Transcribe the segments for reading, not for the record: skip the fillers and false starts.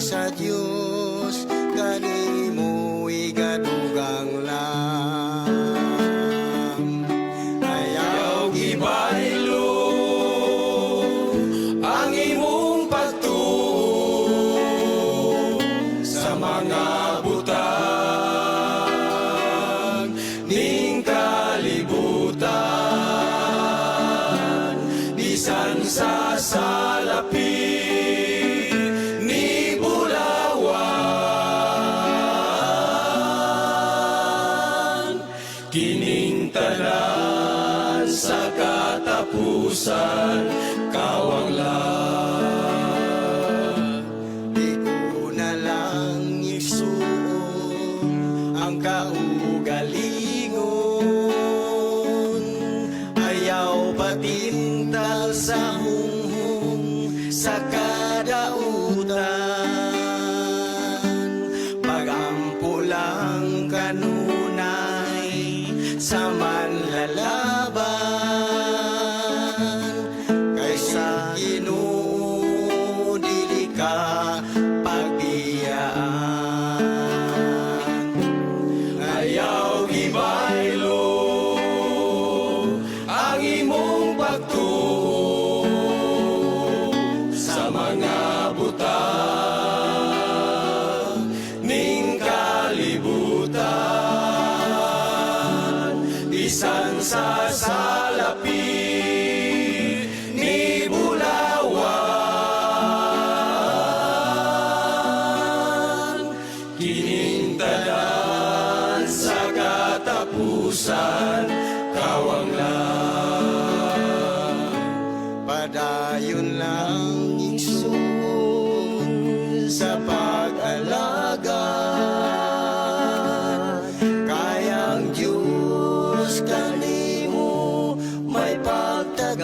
sa Diyos, kanimo igadugang lang. Ayaw gibaylo ang imong pagtuo sa mga butang ning kalibutan, bisan sa salapi ni bulawan, kining tanan sa katapusan kawang lang. Di ko na lang isuon ang kaugalingon, ayaw patintal sa hunghong sa kadautan, pagampulang kanunay sa manlalaban, kaysa Ginoo dili ka pagbiyaan. Ayaw gibaylo ang imong pagtuo sa mga butang ning kalibutan, bisan sa salapi ni bulawan, kining tanan sa katapusan kawang lang. Padayon lang igsoon sa pag-alaga, kayang Diyos kanimo may pagtagan.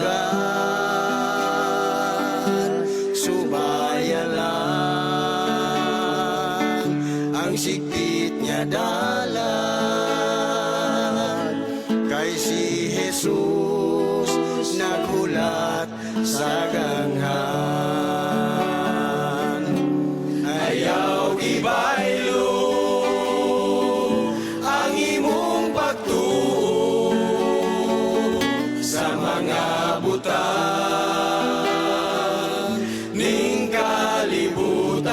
Subaya lang ang sigpit niya dalan, kay si Jesus naghulat sa ganghan. Ayaw gibaylo ang imong pagtuo sa mga butang ning kalibutan,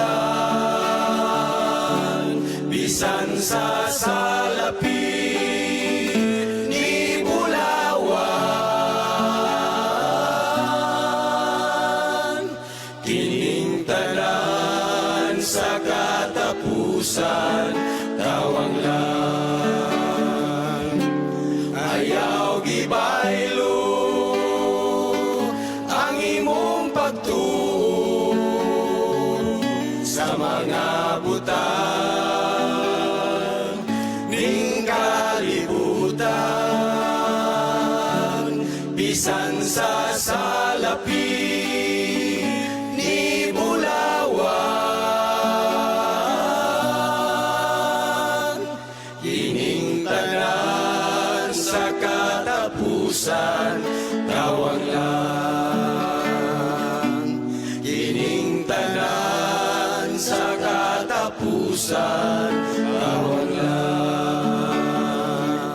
bisan sa salapi ni bulawan, kining tanan sa katapusan kawang lang. Ayaw gibaylo ang imong pagtuo sa mga butang ning kalibutan, bisan sa salapi ni bulawan, kining tanan sa katapusan kawang lang. Kining tanan sa katapusan kawang lang.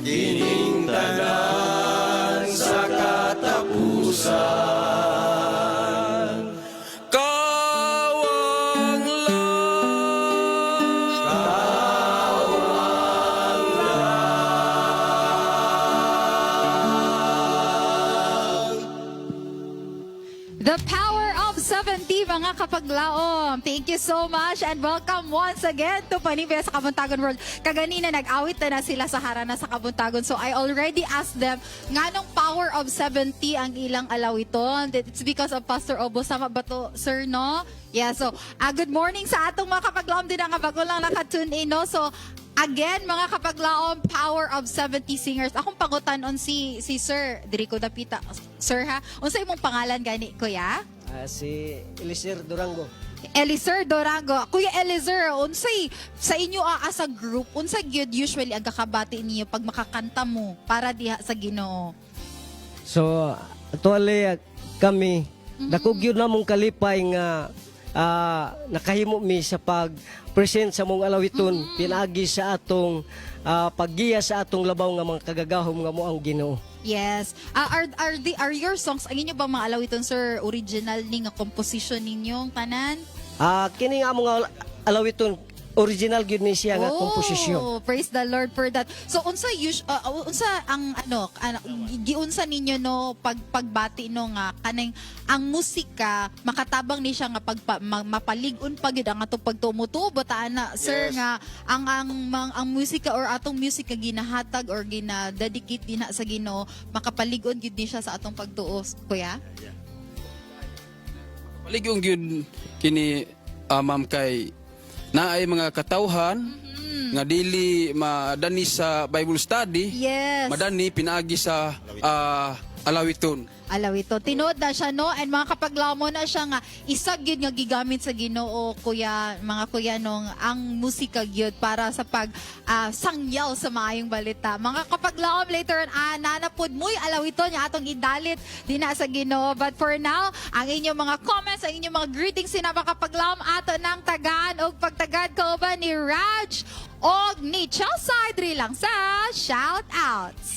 Kining tanan sa katapusan kawang lang. Kawang lang. The Power of 70, mga kapaglaom. Thank you so much and welcome once again to Panibay sa Kabuntagon World. Kaganina nag-awit na sila sa harana sa Kabuntagon. So I already asked them, nganong Power of 70 ang ilang alawiton? It's because of Pastor Obo. Sama ba to, sir, no? Yeah, so good morning sa atong mga kapaglaom din ang bago lang nakatune in, no? So again, mga kapaglaom, Power of 70 singers. Akong pangutanon si Sir Dirico Dapita. Sir, ha? Unsa imong pangalan gani, kuya? Si Elisir Durango. Elizer Dorango. Kuya Elizer, unsay sa inyo as a group, unsay gyud usually ang kakabati niyo pag makakanta mo para diha sa Ginoo? So, actually, kami, dako gyud namong kalipay nga nakahimo mi sa pag present sa mong alawiton pinaagi sa atong paggiya sa atong labaw nga mga kagagahom nga mo ang Ginoo. Yes. Are your songs, ang inyo bang mga alawiton, sir, original ni nga composition ninyong tanan? Kini nga mga alawiton original gyud ni siya nga komposisyon. Praise the Lord for that. So unsa unsa ang giunsa ninyo no pagbati no nga kanang ang musika makatabang ni siya nga mapalig-on pa gyud ang atong pagtumutubo ta ana sir nga ang musika or atong musika ginahatag or gina-dedicate dinha sa Ginoo makapalig-on gyud ni siya sa atong pagtuo, kuya? Paligong gyud kini ma'am kay naay mga katawhan nga dili madani sa Bible study, Yes. madani pinaagi sa alawiton. Alawito. Tinood na siya, no? And mga kapaglamo na siya nga, isag yun nga gigamit sa Ginoo, kuya, mga kuya, nung ang musika yun para sa sangyaw sa maayong balita. Mga kapaglawom later on, nanapod mo'y alawito niya atong idalit din na sa Ginoo. But for now, ang inyong mga comments, ang inyong mga greetings, sinaba kapaglawom ato ng tagaan o pagtagad ko ba ni Raj o ni Chelsea, diri lang sa Shout Outs.